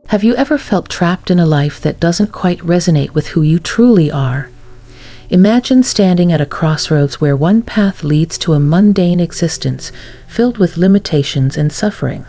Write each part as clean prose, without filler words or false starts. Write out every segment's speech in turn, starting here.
Have you ever felt trapped in a life that doesn't quite resonate with who you truly are? Imagine standing at a crossroads where one path leads to a mundane existence filled with limitations and suffering,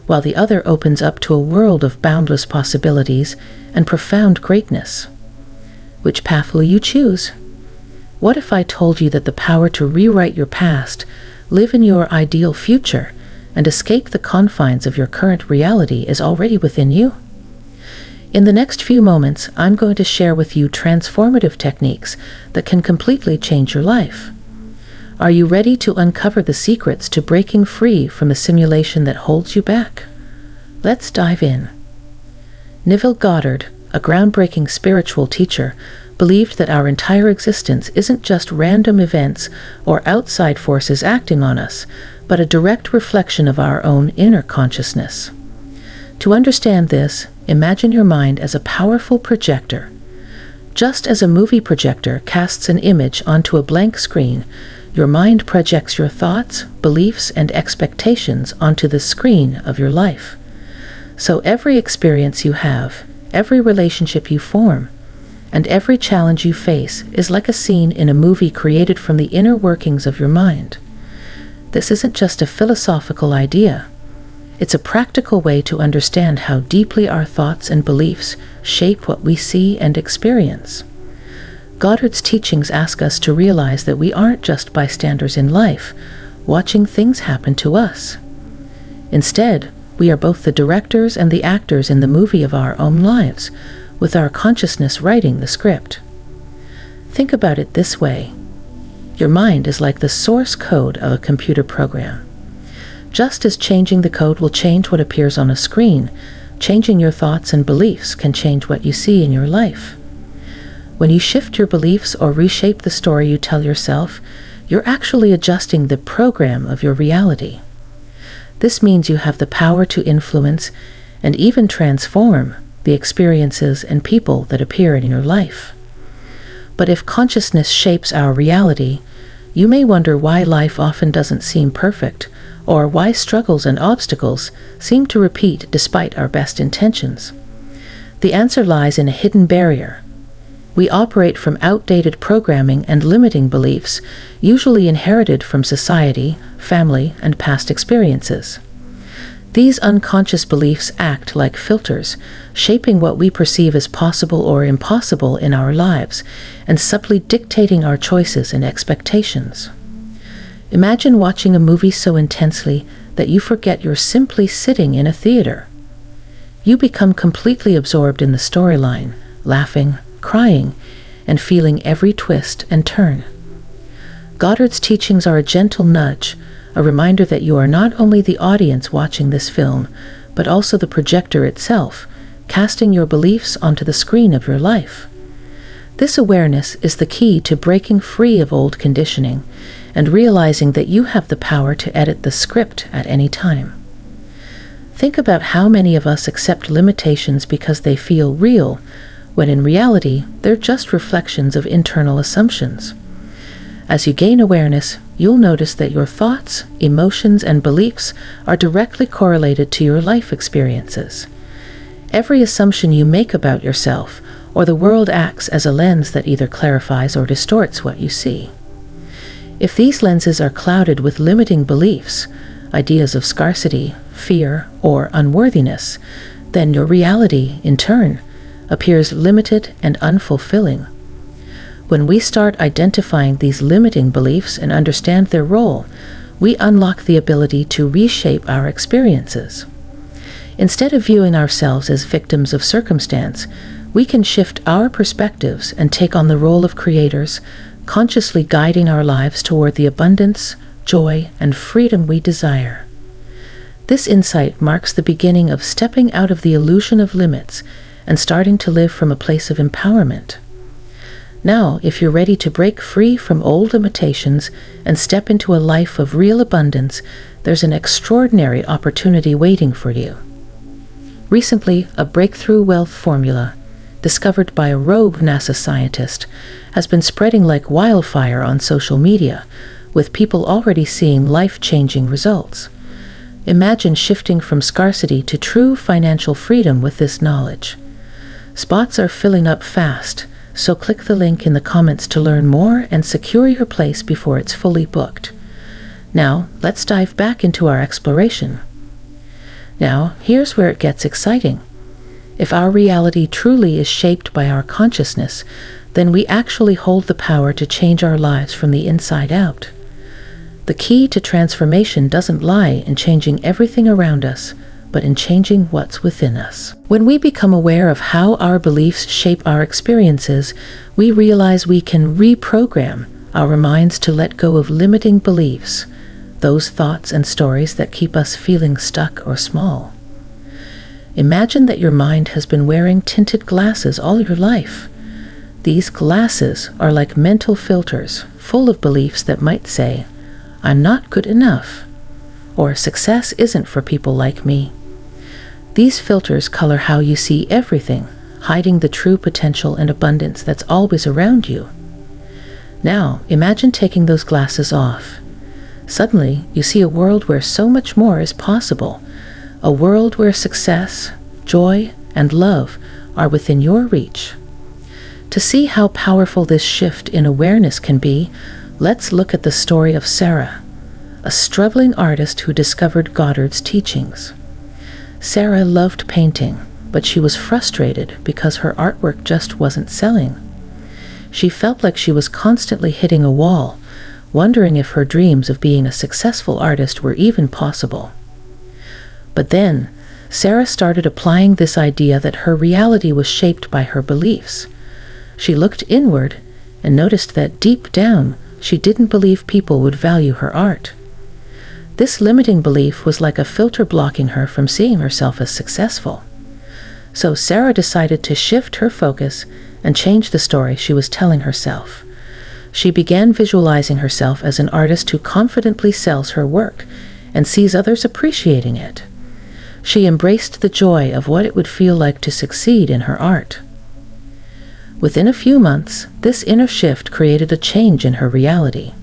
while the other opens up to a world of boundless possibilities and profound greatness. Which path will you choose? What if I told you that the power to rewrite your past, live in your ideal future, and escape the confines of your current reality is already within you? In the next few moments, I'm going to share with you transformative techniques that can completely change your life. Are you ready to uncover the secrets to breaking free from a simulation that holds you back? Let's dive in. Neville Goddard, a groundbreaking spiritual teacher, believed that our entire existence isn't just random events or outside forces acting on us, but a direct reflection of our own inner consciousness. To understand this, imagine your mind as a powerful projector. Just as a movie projector casts an image onto a blank screen, your mind projects your thoughts, beliefs, and expectations onto the screen of your life. So every experience you have, every relationship you form, and every challenge you face is like a scene in a movie created from the inner workings of your mind. This isn't just a philosophical idea. It's a practical way to understand how deeply our thoughts and beliefs shape what we see and experience. Goddard's teachings ask us to realize that we aren't just bystanders in life, watching things happen to us. Instead, we are both the directors and the actors in the movie of our own lives, with our consciousness writing the script. Think about it this way. Your mind is like the source code of a computer program. Just as changing the code will change what appears on a screen, changing your thoughts and beliefs can change what you see in your life. When you shift your beliefs or reshape the story you tell yourself, you're actually adjusting the program of your reality. This means you have the power to influence and even transform the experiences and people that appear in your life. But if consciousness shapes our reality, you may wonder why life often doesn't seem perfect, or why struggles and obstacles seem to repeat despite our best intentions. The answer lies in a hidden barrier. We operate from outdated programming and limiting beliefs, usually inherited from society, family, and past experiences. These unconscious beliefs act like filters, shaping what we perceive as possible or impossible in our lives, and subtly dictating our choices and expectations. Imagine watching a movie so intensely that you forget you're simply sitting in a theater. You become completely absorbed in the storyline, laughing, crying, and feeling every twist and turn. Goddard's teachings are a gentle nudge, a reminder that you are not only the audience watching this film, but also the projector itself, casting your beliefs onto the screen of your life. This awareness is the key to breaking free of old conditioning and realizing that you have the power to edit the script at any time. Think about how many of us accept limitations because they feel real, when in reality, they're just reflections of internal assumptions. As you gain awareness, you'll notice that your thoughts, emotions, and beliefs are directly correlated to your life experiences. Every assumption you make about yourself or the world acts as a lens that either clarifies or distorts what you see. If these lenses are clouded with limiting beliefs, ideas of scarcity, fear, or unworthiness, then your reality, in turn, appears limited and unfulfilling. When we start identifying these limiting beliefs and understand their role, we unlock the ability to reshape our experiences. Instead of viewing ourselves as victims of circumstance, we can shift our perspectives and take on the role of creators, consciously guiding our lives toward the abundance, joy, and freedom we desire. This insight marks the beginning of stepping out of the illusion of limits and starting to live from a place of empowerment. Now, if you're ready to break free from old limitations and step into a life of real abundance, there's an extraordinary opportunity waiting for you. Recently, a breakthrough wealth formula, discovered by a rogue NASA scientist, has been spreading like wildfire on social media, with people already seeing life-changing results. Imagine shifting from scarcity to true financial freedom with this knowledge. Spots are filling up fast, so click the link in the comments to learn more and secure your place before it's fully booked. Now, let's dive back into our exploration. Now, here's where it gets exciting. If our reality truly is shaped by our consciousness, then we actually hold the power to change our lives from the inside out. The key to transformation doesn't lie in changing everything around us, but in changing what's within us. When we become aware of how our beliefs shape our experiences, we realize we can reprogram our minds to let go of limiting beliefs, those thoughts and stories that keep us feeling stuck or small. Imagine that your mind has been wearing tinted glasses all your life. These glasses are like mental filters full of beliefs that might say, "I'm not good enough," or "Success isn't for people like me." These filters color how you see everything, hiding the true potential and abundance that's always around you. Now, imagine taking those glasses off. Suddenly, you see a world where so much more is possible, a world where success, joy, and love are within your reach. To see how powerful this shift in awareness can be, let's look at the story of Sarah, a struggling artist who discovered Goddard's teachings. Sarah loved painting, but she was frustrated because her artwork just wasn't selling. She felt like she was constantly hitting a wall, wondering if her dreams of being a successful artist were even possible. But then, Sarah started applying this idea that her reality was shaped by her beliefs. She looked inward and noticed that deep down, she didn't believe people would value her art. This limiting belief was like a filter blocking her from seeing herself as successful. So Sarah decided to shift her focus and change the story she was telling herself. She began visualizing herself as an artist who confidently sells her work and sees others appreciating it. She embraced the joy of what it would feel like to succeed in her art. Within a few months, this inner shift created a change in her reality.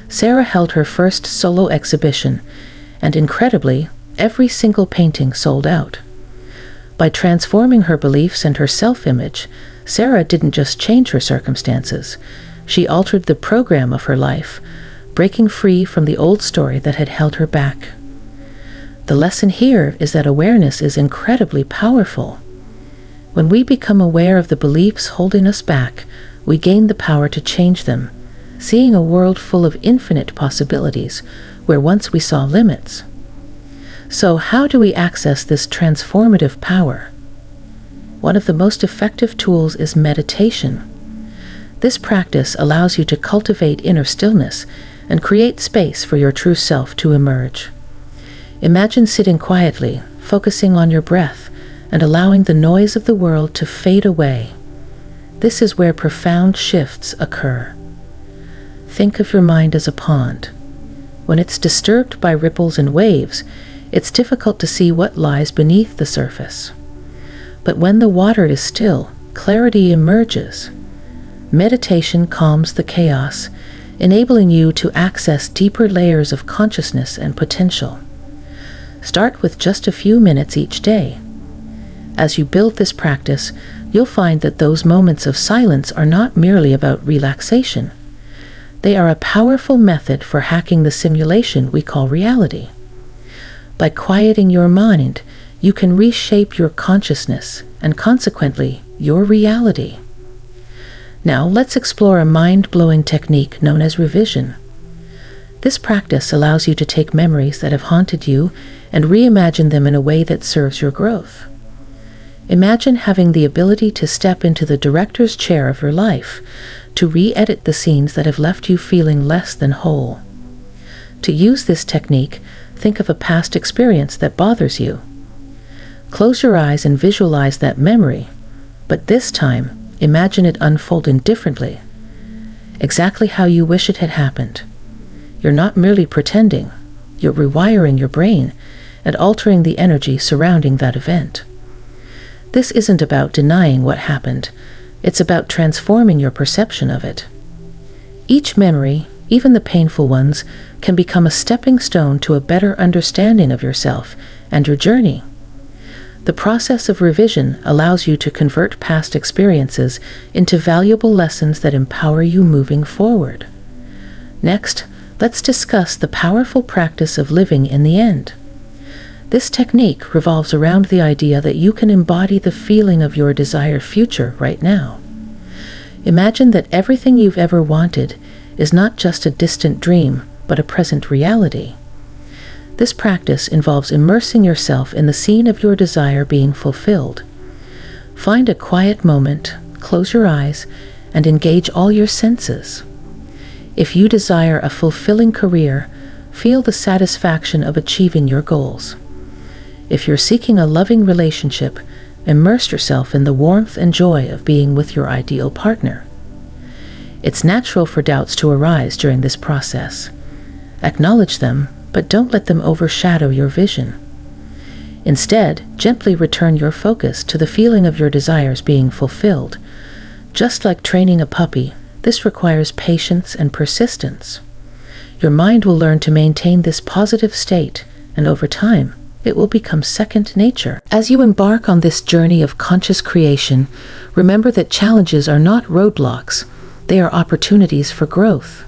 Sarah held her first solo exhibition, and incredibly, every single painting sold out. By transforming her beliefs and her self-image, Sarah didn't just change her circumstances, she altered the program of her life, breaking free from the old story that had held her back. The lesson here is that awareness is incredibly powerful. When we become aware of the beliefs holding us back, we gain the power to change them, seeing a world full of infinite possibilities where once we saw limits. So how do we access this transformative power? One of the most effective tools is meditation. This practice allows you to cultivate inner stillness and create space for your true self to emerge. Imagine sitting quietly, focusing on your breath, and allowing the noise of the world to fade away. This is where profound shifts occur. Think of your mind as a pond. When it's disturbed by ripples and waves, it's difficult to see what lies beneath the surface. But when the water is still, clarity emerges. Meditation calms the chaos, enabling you to access deeper layers of consciousness and potential. Start with just a few minutes each day. As you build this practice, you'll find that those moments of silence are not merely about relaxation. They are a powerful method for hacking the simulation we call reality. By quieting your mind, you can reshape your consciousness and consequently, your reality. Now let's explore a mind-blowing technique known as revision. This practice allows you to take memories that have haunted you and reimagine them in a way that serves your growth. Imagine having the ability to step into the director's chair of your life, to re-edit the scenes that have left you feeling less than whole. To use this technique, think of a past experience that bothers you. Close your eyes and visualize that memory, but this time, imagine it unfolding differently, exactly how you wish it had happened. You're not merely pretending, you're rewiring your brain and altering the energy surrounding that event. This isn't about denying what happened, it's about transforming your perception of it. Each memory, even the painful ones, can become a stepping stone to a better understanding of yourself and your journey. The process of revision allows you to convert past experiences into valuable lessons that empower you moving forward. Next, let's discuss the powerful practice of living in the end. This technique revolves around the idea that you can embody the feeling of your desired future right now. Imagine that everything you've ever wanted is not just a distant dream, but a present reality. This practice involves immersing yourself in the scene of your desire being fulfilled. Find a quiet moment, close your eyes, and engage all your senses. If you desire a fulfilling career, feel the satisfaction of achieving your goals. If you're seeking a loving relationship, immerse yourself in the warmth and joy of being with your ideal partner. It's natural for doubts to arise during this process. Acknowledge them, but don't let them overshadow your vision. Instead, gently return your focus to the feeling of your desires being fulfilled. Just like training a puppy, this requires patience and persistence. Your mind will learn to maintain this positive state, and over time, it will become second nature. As you embark on this journey of conscious creation, remember that challenges are not roadblocks, they are opportunities for growth.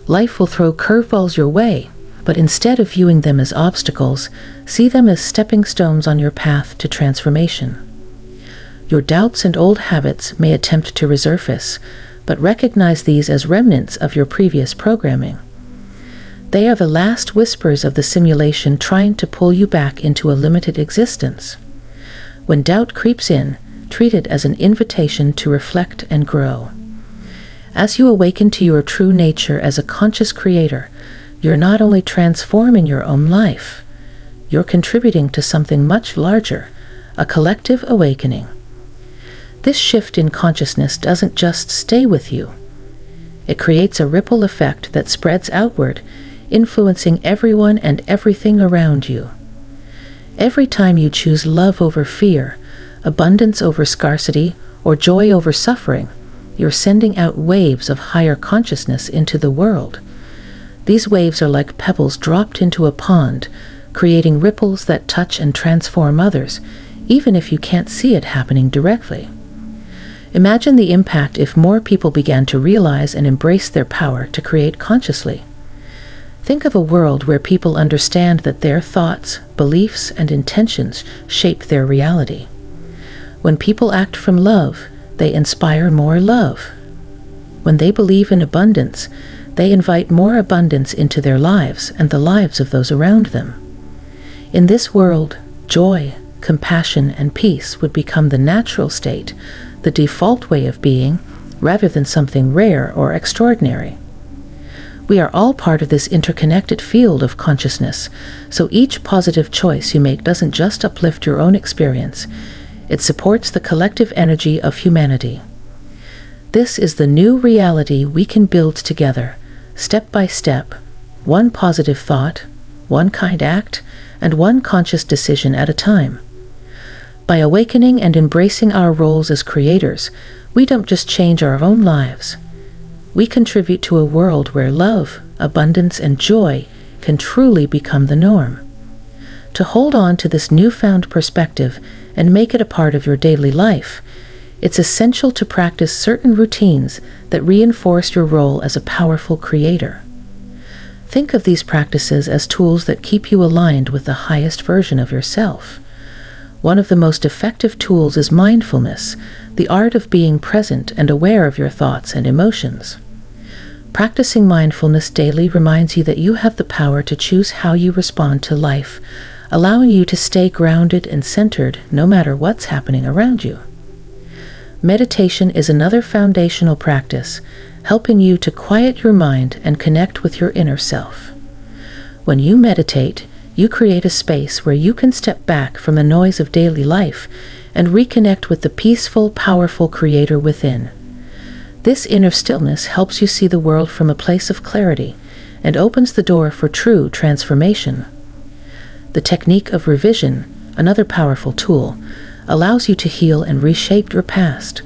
Life will throw curveballs your way, but instead of viewing them as obstacles, see them as stepping stones on your path to transformation. Your doubts and old habits may attempt to resurface, but recognize these as remnants of your previous programming. They are the last whispers of the simulation trying to pull you back into a limited existence. When doubt creeps in, treat it as an invitation to reflect and grow. As you awaken to your true nature as a conscious creator, you're not only transforming your own life, you're contributing to something much larger, a collective awakening. This shift in consciousness doesn't just stay with you. It creates a ripple effect that spreads outward, influencing everyone and everything around you. Every time you choose love over fear, abundance over scarcity, or joy over suffering, you're sending out waves of higher consciousness into the world. These waves are like pebbles dropped into a pond, creating ripples that touch and transform others, even if you can't see it happening directly. Imagine the impact if more people began to realize and embrace their power to create consciously. Think of a world where people understand that their thoughts, beliefs, and intentions shape their reality. When people act from love, they inspire more love. When they believe in abundance, they invite more abundance into their lives and the lives of those around them. In this world, joy, compassion, and peace would become the natural state, the default way of being, rather than something rare or extraordinary. We are all part of this interconnected field of consciousness, so each positive choice you make doesn't just uplift your own experience, it supports the collective energy of humanity. This is the new reality we can build together, step by step, one positive thought, one kind act, and one conscious decision at a time. By awakening and embracing our roles as creators, we don't just change our own lives. We contribute to a world where love, abundance, and joy can truly become the norm. To hold on to this newfound perspective and make it a part of your daily life, it's essential to practice certain routines that reinforce your role as a powerful creator. Think of these practices as tools that keep you aligned with the highest version of yourself. One of the most effective tools is mindfulness, the art of being present and aware of your thoughts and emotions. Practicing mindfulness daily reminds you that you have the power to choose how you respond to life, allowing you to stay grounded and centered no matter what's happening around you. Meditation is another foundational practice, helping you to quiet your mind and connect with your inner self. When you meditate, you create a space where you can step back from the noise of daily life and reconnect with the peaceful, powerful creator within. This inner stillness helps you see the world from a place of clarity and opens the door for true transformation. The technique of revision, another powerful tool, allows you to heal and reshape your past.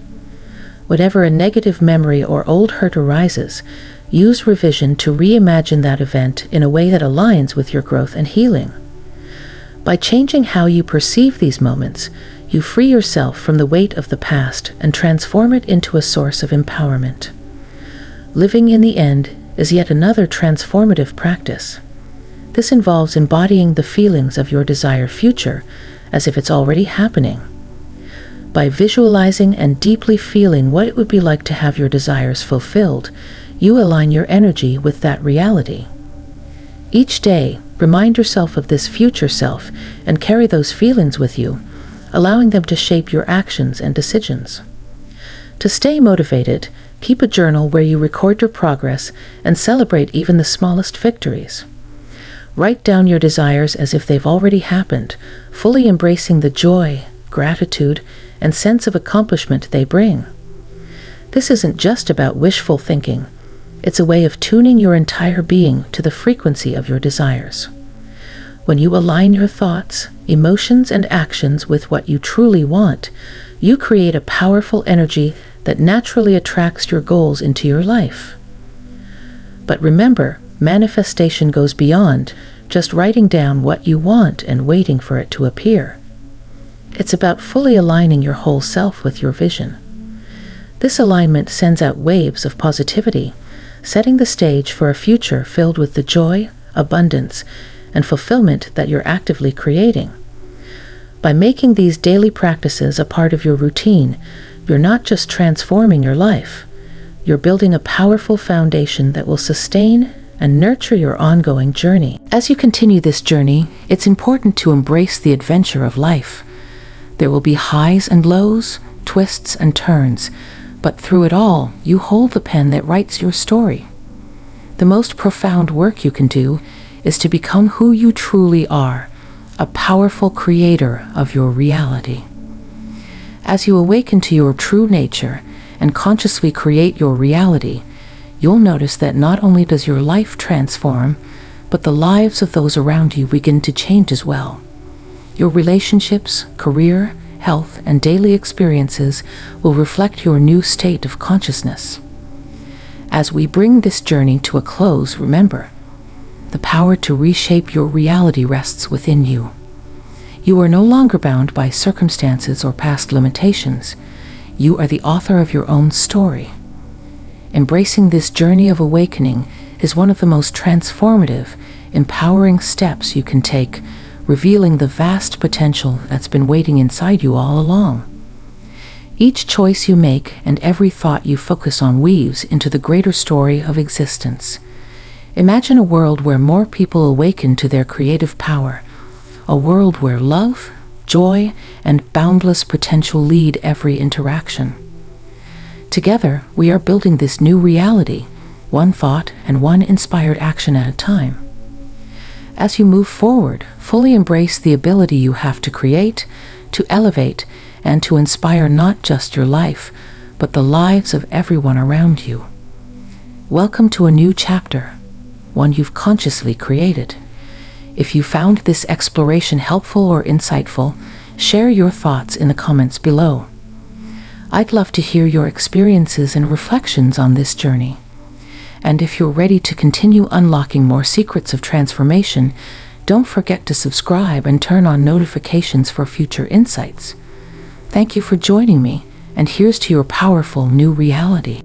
Whenever a negative memory or old hurt arises, Use revision to reimagine that event in a way that aligns with your growth and healing. By changing how you perceive these moments, you free yourself from the weight of the past and transform it into a source of empowerment. Living in the end is yet another transformative practice. This involves embodying the feelings of your desired future as if it's already happening. By visualizing and deeply feeling what it would be like to have your desires fulfilled, you align your energy with that reality. Each day, remind yourself of this future self and carry those feelings with you, allowing them to shape your actions and decisions. To stay motivated, keep a journal where you record your progress and celebrate even the smallest victories. Write down your desires as if they've already happened, fully embracing the joy, gratitude, and sense of accomplishment they bring. This isn't just about wishful thinking. It's a way of tuning your entire being to the frequency of your desires. When you align your thoughts, emotions, and actions with what you truly want, you create a powerful energy that naturally attracts your goals into your life. But remember, manifestation goes beyond just writing down what you want and waiting for it to appear. It's about fully aligning your whole self with your vision. This alignment sends out waves of positivity, setting the stage for a future filled with the joy, abundance, and fulfillment that you're actively creating. By making these daily practices a part of your routine, you're not just transforming your life, you're building a powerful foundation that will sustain and nurture your ongoing journey. As you continue this journey, it's important to embrace the adventure of life. There will be highs and lows, twists and turns, but through it all, you hold the pen that writes your story. The most profound work you can do is to become who you truly are, a powerful creator of your reality. As you awaken to your true nature and consciously create your reality, you'll notice that not only does your life transform, but the lives of those around you begin to change as well. Your relationships, career, health, and daily experiences will reflect your new state of consciousness. As we bring this journey to a close, remember, the power to reshape your reality rests within you. You are no longer bound by circumstances or past limitations. You are the author of your own story. Embracing this journey of awakening is one of the most transformative, empowering steps you can take, revealing the vast potential that's been waiting inside you all along. Each choice you make and every thought you focus on weaves into the greater story of existence. Imagine a world where more people awaken to their creative power, a world where love, joy, and boundless potential lead every interaction. Together, we are building this new reality, one thought and one inspired action at a time. As you move forward, fully embrace the ability you have to create, to elevate, and to inspire not just your life, but the lives of everyone around you. Welcome to a new chapter, one you've consciously created. If you found this exploration helpful or insightful, share your thoughts in the comments below. I'd love to hear your experiences and reflections on this journey. And if you're ready to continue unlocking more secrets of transformation, don't forget to subscribe and turn on notifications for future insights. Thank you for joining me, and here's to your powerful new reality.